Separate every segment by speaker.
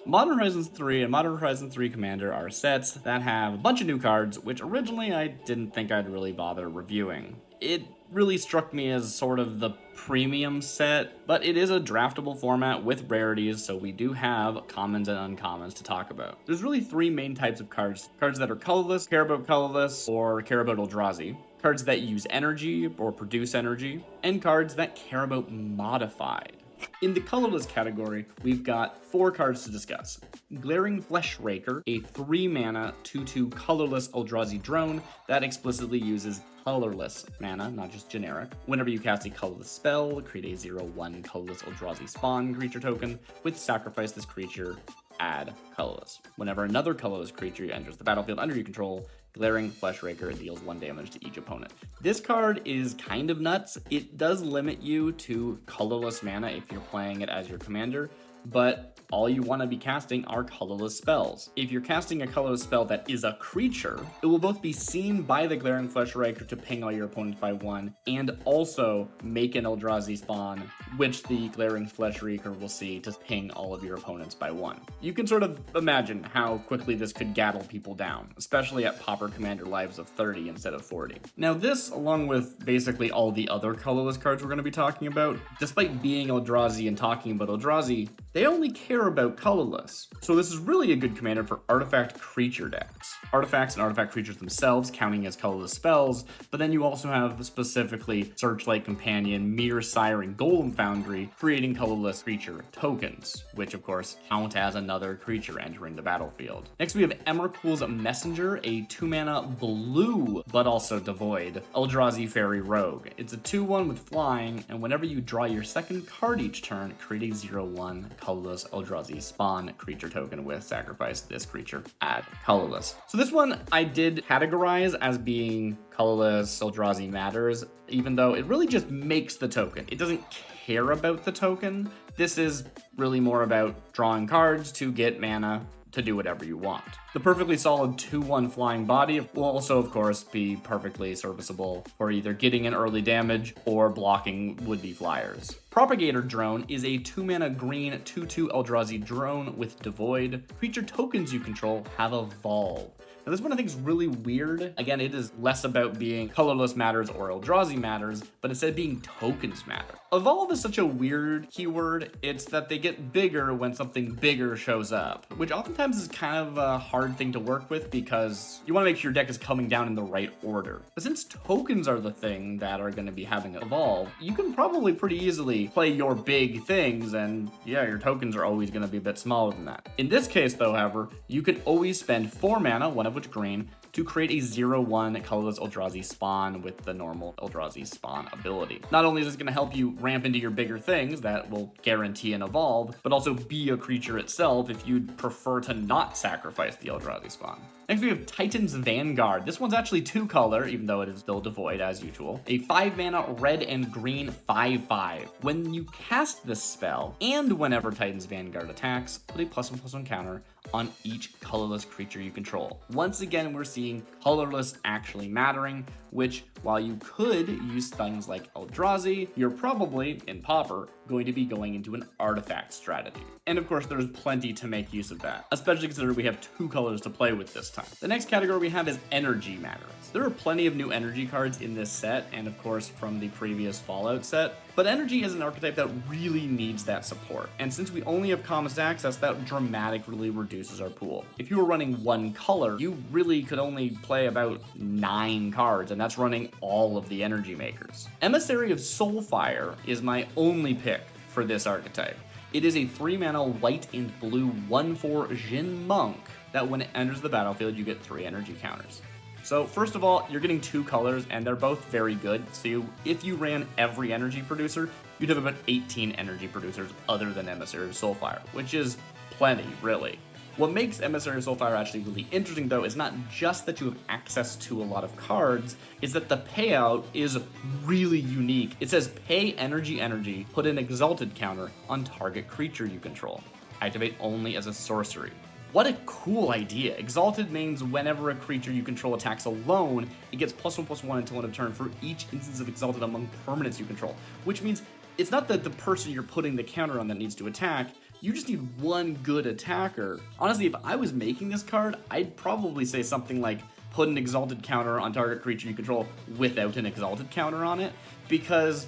Speaker 1: Modern Horizons 3 and Modern Horizons 3 Commander are sets that have a bunch of new cards, which originally I didn't think I'd really bother reviewing. It really struck me as sort of the premium set, but it is a draftable format with rarities, so we do have commons and uncommons to talk about. There's really three main types of cards. Cards that are colorless, care about colorless, or care about Eldrazi. Cards that use energy or produce energy, and cards that care about modified. In the colorless category, we've got 4 cards to discuss. Glaring Fleshraker, a 3-mana 2/2 colorless Eldrazi drone that explicitly uses colorless mana, not just generic. Whenever you cast a colorless spell, create a 0/1 colorless Eldrazi spawn creature token. With sacrifice this creature, add colorless. Whenever another colorless creature enters the battlefield under your control, Glaring Fleshraker deals 1 damage to each opponent. This card is kind of nuts. It does limit you to colorless mana if you're playing it as your commander, but all you want to be casting are colorless spells. If you're casting a colorless spell that is a creature, it will both be seen by the Glaring Fleshraker to ping all your opponents by 1, and also make an Eldrazi spawn, which the Glaring Fleshraker will see to ping all of your opponents by 1. You can sort of imagine how quickly this could gattle people down, especially at Pauper Commander lives of 30 instead of 40. Now this, along with basically all the other colorless cards we're going to be talking about, despite being Eldrazi and talking about Eldrazi, they only care about colorless. So this is really a good commander for artifact creature decks. Artifacts and artifact creatures themselves counting as colorless spells, but then you also have specifically Searchlight Companion, Mirror Siren, Golem Foundry, creating colorless creature tokens, which of course count as another creature entering the battlefield. Next we have Emrakul's Messenger, a 2-mana blue, but also devoid, Eldrazi Fairy Rogue. It's a 2/1 with flying, and whenever you draw your second card each turn, create a 0/1 colorless Eldrazi spawn creature token with sacrifice this creature, add colorless. So this one I did categorize as being colorless Eldrazi matters, even though it really just makes the token. It doesn't care about the token. This is really more about drawing cards to get mana to do whatever you want. The perfectly solid 2/1 flying body will also, of course, be perfectly serviceable for either getting an early damage or blocking would-be flyers. Propagator Drone is a 2-mana green 2/2 Eldrazi drone with devoid. Creature tokens you control have evolved. Now this one I think is really weird. Again, it is less about being colorless matters or Eldrazi matters, but instead being tokens matter. Evolve is such a weird keyword. It's that they get bigger when something bigger shows up, which oftentimes is kind of a hard thing to work with because you want to make sure your deck is coming down in the right order. But since tokens are the thing that are going to be having evolve, you can probably pretty easily play your big things, and yeah, your tokens are always going to be a bit smaller than that. In this case though, however, you can always spend 4 mana, one of which green, to create a 0/1 colorless Eldrazi spawn with the normal Eldrazi spawn ability. Not only is this going to help you ramp into your bigger things that will guarantee an evolve, but also be a creature itself if you'd prefer to not sacrifice the Eldrazi spawn. Next we have Titan's Vanguard. This one's actually 2-color, even though it is still devoid as usual. A 5-mana red and green 5/5. When you cast this spell, and whenever Titan's Vanguard attacks, put a +1/+1 counter on each colorless creature you control. Once again, we're seeing colorless actually mattering, which, while you could use things like Eldrazi, you're probably, in Pauper, going to be going into an artifact strategy. And of course, there's plenty to make use of that, especially considering we have 2 colors to play with this time. The next category we have is Energy Matters. There are plenty of new energy cards in this set, and of course from the previous Fallout set, but energy is an archetype that really needs that support. And since we only have commons to access, that dramatically reduces our pool. If you were running 1 color, you really could only play about 9 cards, and that's running all of the energy makers. Emissary of Soulfire is my only pick for this archetype. It is a 3-mana white and blue 1/4 Jin Monk that when it enters the battlefield, you get 3 energy counters. So first of all, you're getting 2 colors, and they're both very good. So if you ran every energy producer, you'd have about 18 energy producers other than Emissary of Soulfire, which is plenty, really. What makes Emissary of Soulfire actually really interesting, though, is not just that you have access to a lot of cards, is that the payout is really unique. It says pay energy, put an Exalted counter on target creature you control. Activate only as a sorcery. What a cool idea. Exalted means whenever a creature you control attacks alone, it gets +1/+1 until end of turn for each instance of Exalted among permanents you control, which means it's not that the person you're putting the counter on that needs to attack, You just need one good attacker. Honestly, if I was making this card, I'd probably say something like put an exalted counter on target creature you control without an exalted counter on it, because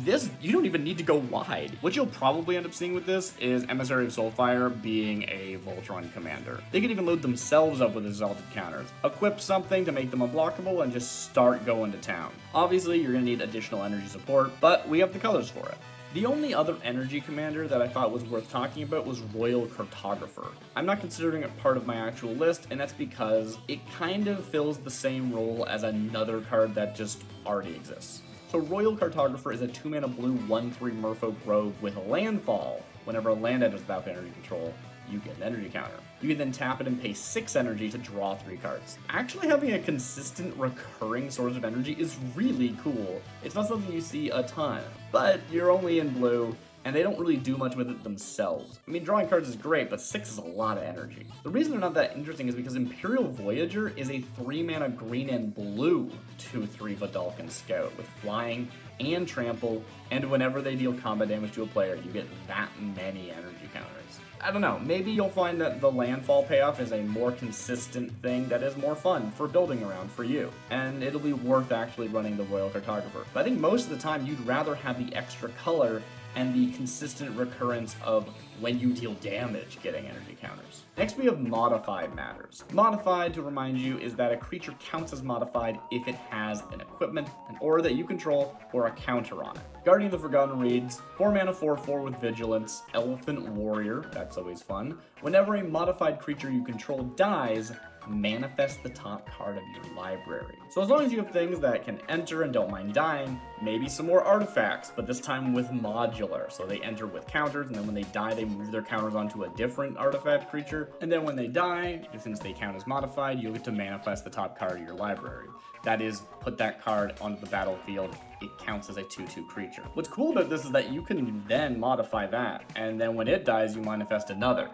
Speaker 1: this, you don't even need to go wide. What you'll probably end up seeing with this is Emissary of Soulfire being a Voltron commander. They could even load themselves up with exalted counters, equip something to make them unblockable, and just start going to town. Obviously, you're going to need additional energy support, but we have the colors for it. The only other energy commander that I thought was worth talking about was Royal Cartographer. I'm not considering it part of my actual list, and that's because it kind of fills the same role as another card that just already exists. So Royal Cartographer is a 2-mana blue 1/3 Merfolk Rogue with landfall. Whenever a land enters the battlefield energy control, you get an energy counter. You can then tap it and pay 6 energy to draw 3 cards. Actually having a consistent recurring source of energy is really cool. It's not something you see a ton, but you're only in blue, and they don't really do much with it themselves. I mean, drawing cards is great, but 6 is a lot of energy. The reason they're not that interesting is because Imperial Voyager is a 3-mana green and blue 2/3 Vidalcan Scout with flying and trample, and whenever they deal combat damage to a player, you get that many energy counters. I don't know, maybe you'll find that the landfall payoff is a more consistent thing that is more fun for building around for you, and it'll be worth actually running the Royal Cartographer. But I think most of the time you'd rather have the extra color and the consistent recurrence of when you deal damage getting energy counters. Next we have Modified Matters. Modified, to remind you, is that a creature counts as modified if it has an equipment, an aura that you control, or a counter on it. Guardian of the Forgotten reads, 4 mana 4/4 with Vigilance, Elephant Warrior, that's always fun. Whenever a modified creature you control dies, manifest the top card of your library. So as long as you have things that can enter and don't mind dying, maybe some more artifacts, but this time with modular. So they enter with counters, and then when they die, they move their counters onto a different artifact creature. And then when they die, since they count as modified, you'll get to manifest the top card of your library. That is, put that card onto the battlefield. It counts as a 2/2 creature. What's cool about this is that you can then modify that, and then when it dies, you manifest another.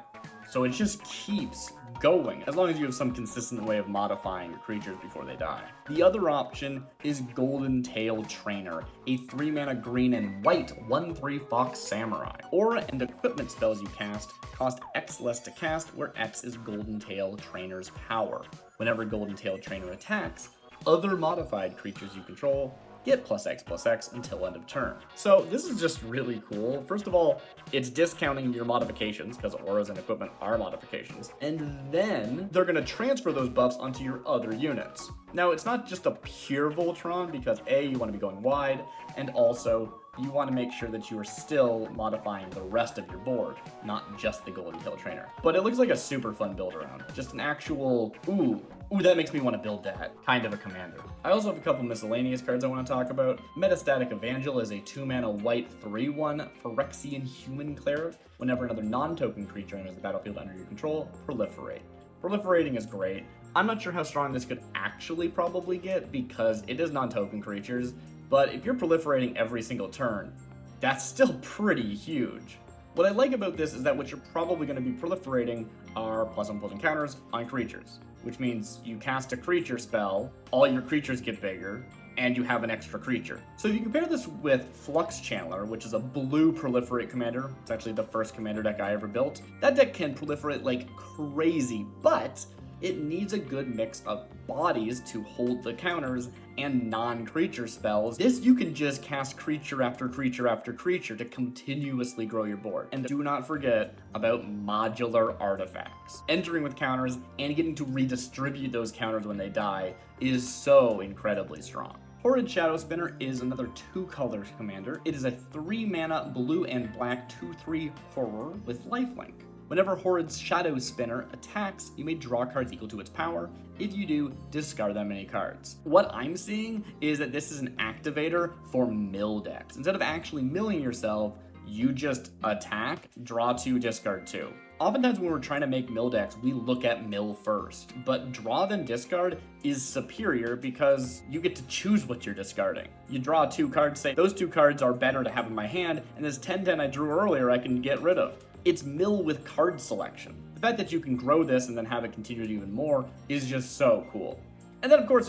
Speaker 1: So it just keeps going, as long as you have some consistent way of modifying your creatures before they die. The other option is Golden Tail Trainer, a 3-mana green and white 1/3 Fox Samurai. Aura and equipment spells you cast cost X less to cast, where X is Golden Tail Trainer's power. Whenever Golden Tail Trainer attacks, other modified creatures you control get +X/+X until end of turn. So this is just really cool. First of all, it's discounting your modifications, because auras and equipment are modifications, and then they're going to transfer those buffs onto your other units. Now, it's not just a pure Voltron, because A, you want to be going wide, and also you want to make sure that you are still modifying the rest of your board, not just the Golden Tail Trainer. But it looks like a super fun build around. Just an actual, ooh, that makes me want to build that kind of a commander. I also have a couple miscellaneous cards I want to talk about. Metastatic Evangel is a 2-mana white 3/1 Phyrexian Human Cleric. Whenever another non-token creature enters the battlefield under your control, proliferate. Proliferating is great. I'm not sure how strong this could actually probably get, because it is non-token creatures, but if you're proliferating every single turn, that's still pretty huge. What I like about this is that what you're probably going to be proliferating are +1 counters on creatures, which means you cast a creature spell, all your creatures get bigger, and you have an extra creature. So if you compare this with Flux Channeler, which is a blue proliferate commander, it's actually the first commander deck I ever built, that deck can proliferate like crazy, but it needs a good mix of bodies to hold the counters and non-creature spells. This, you can just cast creature after creature after creature to continuously grow your board. And do not forget about modular artifacts. Entering with counters and getting to redistribute those counters when they die is so incredibly strong. Horrid Shadow Spinner is another 2-color commander. It is a 3-mana blue and black 2/3 horror with lifelink. Whenever Horrid's Shadow Spinner attacks, you may draw cards equal to its power. If you do, discard that many cards. What I'm seeing is that this is an activator for mill decks. Instead of actually milling yourself, you just attack, draw 2, discard 2. Oftentimes when we're trying to make mill decks, we look at mill first, but draw then discard is superior because you get to choose what you're discarding. You draw 2 cards, say those 2 cards are better to have in my hand, and this 10/10 I drew earlier I can get rid of. It's mill with card selection. The fact that you can grow this and then have it continue to even more is just so cool. And then of course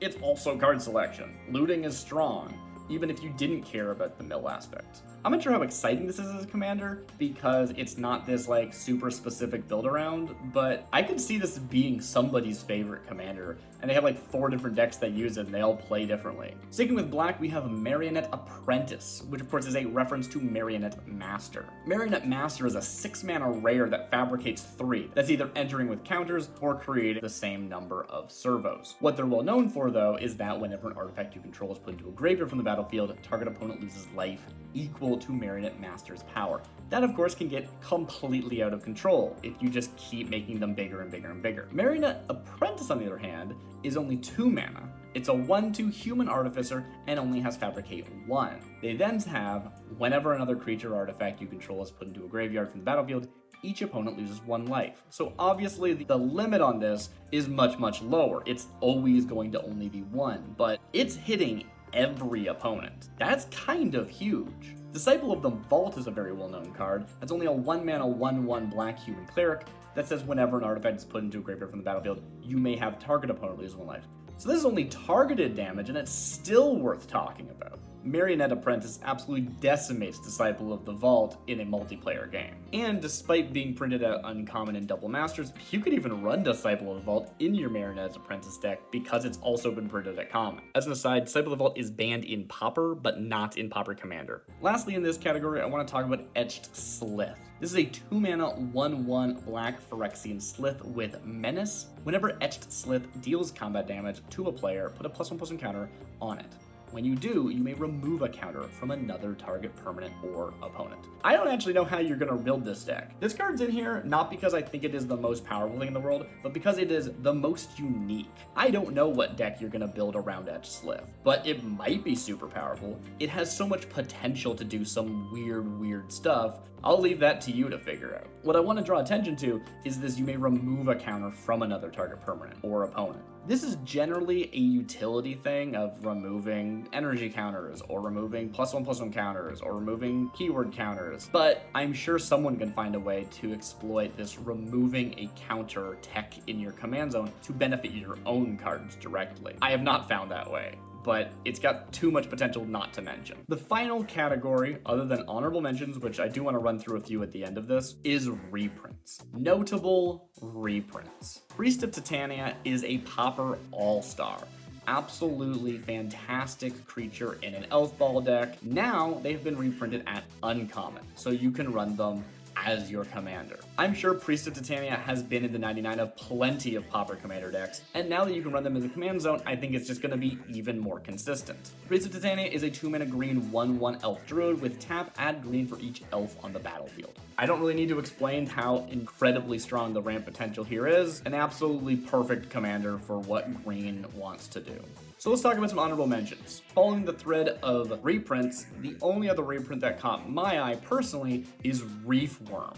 Speaker 1: it's also card selection. Looting is strong, even if you didn't care about the mill aspect. I'm not sure how exciting this is as a commander, because it's not this like super specific build around, but I could see this being somebody's favorite commander, and they have like 4 different decks that use it and they all play differently. Sticking with black, we have Marionette Apprentice, which of course is a reference to Marionette Master. Marionette Master is a 6-mana rare that fabricates 3, that's either entering with counters or creating the same number of servos. What they're well known for though is that whenever an artifact you control is put into a graveyard from the battlefield, target opponent loses life equal to Marionette Master's power. That of course can get completely out of control if you just keep making them bigger and bigger and bigger. Marionette Apprentice, on the other hand, is only 2 mana. It's a 1/2 human artificer and only has Fabricate 1. They then have, whenever another creature or artifact you control is put into a graveyard from the battlefield, each opponent loses 1 life. So obviously the limit on this is much, much lower. It's always going to only be 1, but it's hitting every opponent. That's kind of huge. Disciple of the Vault is a very well-known card. That's only a 1-mana 1/1 black human cleric that says whenever an artifact is put into a graveyard from the battlefield, you may have target opponent lose 1 life. So this is only targeted damage, and it's still worth talking about. Marionette Apprentice absolutely decimates Disciple of the Vault in a multiplayer game. And despite being printed out uncommon in Double Masters, you could even run Disciple of the Vault in your Marionette Apprentice deck because it's also been printed at common. As an aside, Disciple of the Vault is banned in Pauper, but not in Pauper Commander. Lastly in this category, I want to talk about Etched Slith. This is a 2-mana 1/1 black Phyrexian Slith with Menace. Whenever Etched Slith deals combat damage to a player, put a +1/+1 counter on it. When you do, you may remove a counter from another target permanent or opponent. I don't actually know how you're going to build this deck. This card's in here not because I think it is the most powerful thing in the world, but because it is the most unique. I don't know what deck you're going to build around Etched Slith, but it might be super powerful. It has so much potential to do some weird stuff. I'll leave that to you to figure out. What I want to draw attention to is this: you may remove a counter from another target permanent or opponent. This is generally a utility thing of removing energy counters or removing +1/+1 counters or removing keyword counters, but I'm sure someone can find a way to exploit this removing a counter tech in your command zone to benefit your own cards directly. I have not found that way, but it's got too much potential not to mention. The final category, other than honorable mentions, which I do want to run through a few at the end of this, is reprints. Notable reprints. Priest of Titania is a Pauper all-star. Absolutely fantastic creature in an elf ball deck. Now they've been reprinted at uncommon, so you can run them as your commander. I'm sure Priest of Titania has been in the 99 of plenty of Pauper Commander decks, and now that you can run them in the command zone, I think it's just going to be even more consistent. Priest of Titania is a 2-mana green 1/1 elf druid with tap, add green for each elf on the battlefield. I don't really need to explain how incredibly strong the ramp potential here is. An absolutely perfect commander for what green wants to do. So let's talk about some honorable mentions. Following the thread of reprints, the only other reprint that caught my eye personally is Reef Worm.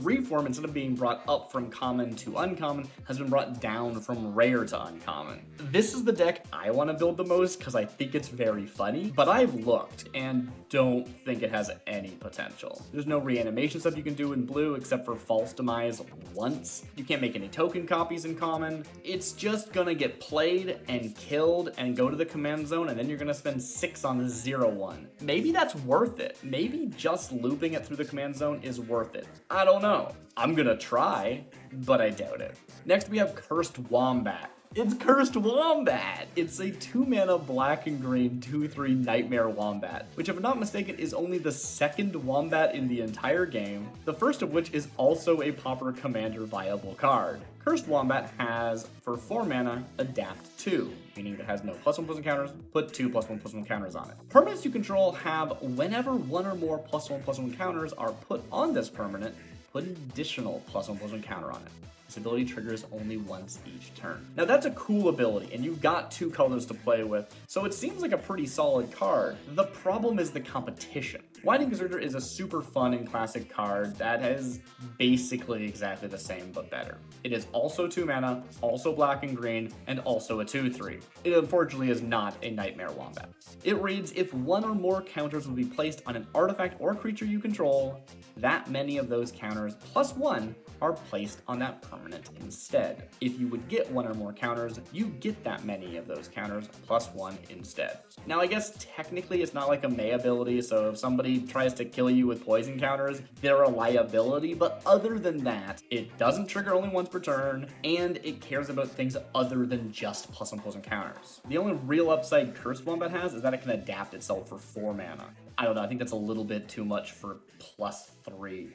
Speaker 1: Reef Worm, instead of being brought up from common to uncommon, has been brought down from rare to uncommon. This is the deck I want to build the most because I think it's very funny, but I've looked and don't think it has any potential. There's no reanimation stuff you can do in blue except for false demise once. You can't make any token copies in common. It's just gonna get played and killed and go to the command zone, and then you're gonna spend 6 on the 0/1. Maybe that's worth it. Maybe just looping it through the command zone is worth it. I don't know. I'm gonna try, but I doubt it. Next we have Cursed Wombat. It's Cursed Wombat! It's a 2-mana black and green 2/3 Nightmare Wombat, which if I'm not mistaken is only the second Wombat in the entire game, the first of which is also a Pauper Commander viable card. Cursed Wombat has, for 4 mana, Adapt 2, meaning it has no +1/+1 counters, put 2 +1/+1 counters on it. Permanents you control have, whenever 1 or more +1/+1 counters are put on this permanent, put an additional +1/+1 counter on it. This ability triggers only once each turn. Now that's a cool ability, and you've got 2 colors to play with, so it seems like a pretty solid card. The problem is the competition. Winding Berserker is a super fun and classic card that is basically exactly the same but better. It is also 2 mana, also black and green, and also a 2/3. It unfortunately is not a Nightmare Wombat. It reads, if 1 or more counters will be placed on an artifact or creature you control, that many of those counters plus 1 are placed on that permanent instead. If you would get one or more counters, you get that many of those counters plus one instead. Now, I guess technically it's not like a May ability, so if somebody tries to kill you with poison counters, they're a liability, but other than that, it doesn't trigger only once per turn, and it cares about things other than just plus one poison counters. The only real upside Curse Wombat has is that it can adapt itself for 4 mana. I don't know, I think that's a little bit too much for +3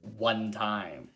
Speaker 1: one time,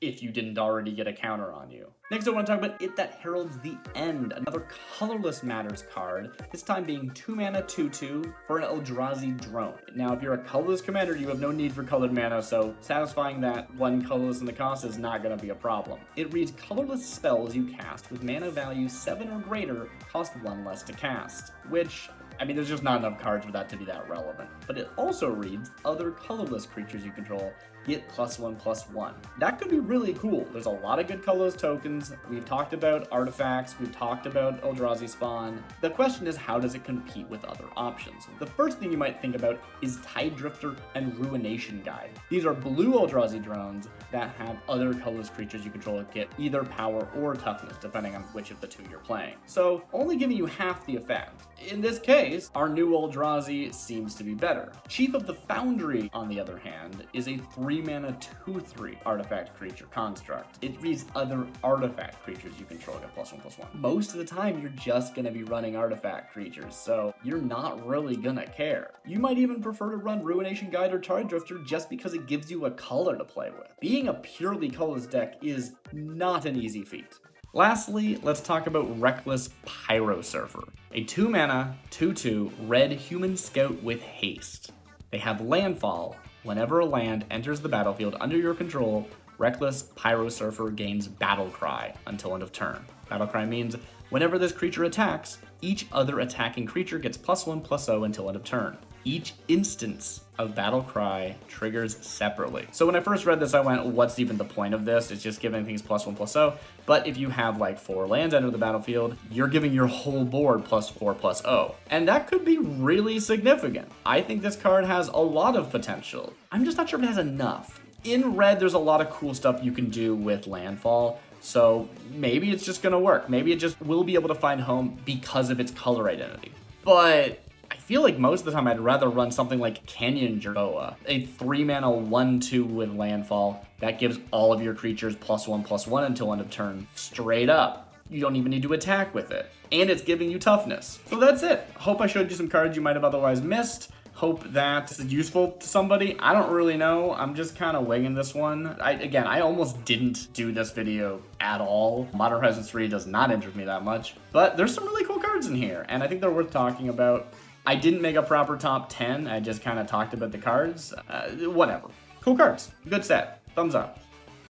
Speaker 1: if you didn't already get a counter on you. Next I want to talk about It That Heralds the End, another Colorless Matters card, this time being 2 mana 2/2 for an Eldrazi drone. Now if you're a colorless commander, you have no need for colored mana, so satisfying that one colorless in the cost is not going to be a problem. It reads colorless spells you cast with mana value 7 or greater cost 1 less to cast, which, I mean, there's just not enough cards for that to be that relevant. But it also reads other colorless creatures you control get +1/+1. That could be really cool. There's a lot of good colorless tokens. We've talked about artifacts. We've talked about Eldrazi Spawn. The question is, how does it compete with other options? The first thing you might think about is Tide Drifter and Ruination Guide. These are blue Eldrazi drones that have other colorless creatures you control that get either power or toughness, depending on which of the two you're playing. So only giving you half the effect. In this case, our new Eldrazi seems to be better. Chief of the Foundry, on the other hand, is a 3 mana 2/3 artifact creature construct. It reads other artifact creatures you control get +1/+1. Most of the time, you're just gonna be running artifact creatures, so you're not really gonna care. You might even prefer to run Ruination Guide or Tide Drifter just because it gives you a color to play with. Being a purely colorless deck is not an easy feat. Lastly, let's talk about Reckless Pyro Surfer, a 2 mana 2/2 red human scout with haste. They have landfall. Whenever a land enters the battlefield under your control, Reckless Pyro Surfer gains Battle Cry until end of turn. Battle Cry means whenever this creature attacks, each other attacking creature gets +1/+0 until end of turn. Each instance of Battle Cry triggers separately. So when I first read this, I went, what's even the point of this? It's just giving things +1/+0. But if you have like 4 lands enter the battlefield, you're giving your whole board +4/+0. And that could be really significant. I think this card has a lot of potential. I'm just not sure if it has enough. In red, there's a lot of cool stuff you can do with landfall. So maybe it's just gonna work. Maybe it just will be able to find home because of its color identity. But I feel like most of the time I'd rather run something like Canyon Jerboa, a 3 mana 1/2 with landfall that gives all of your creatures +1/+1 until end of turn straight up. You don't even need to attack with it. And it's giving you toughness. So that's it. Hope I showed you some cards you might have otherwise missed. Hope that this is useful to somebody. I don't really know. I'm just kind of winging this one. I almost didn't do this video at all. Modern Horizons 3 does not interest me that much. But there's some really cool cards in here, and I think they're worth talking about. I didn't make a proper top 10. I just kind of talked about the cards. Whatever. Cool cards. Good set. Thumbs up.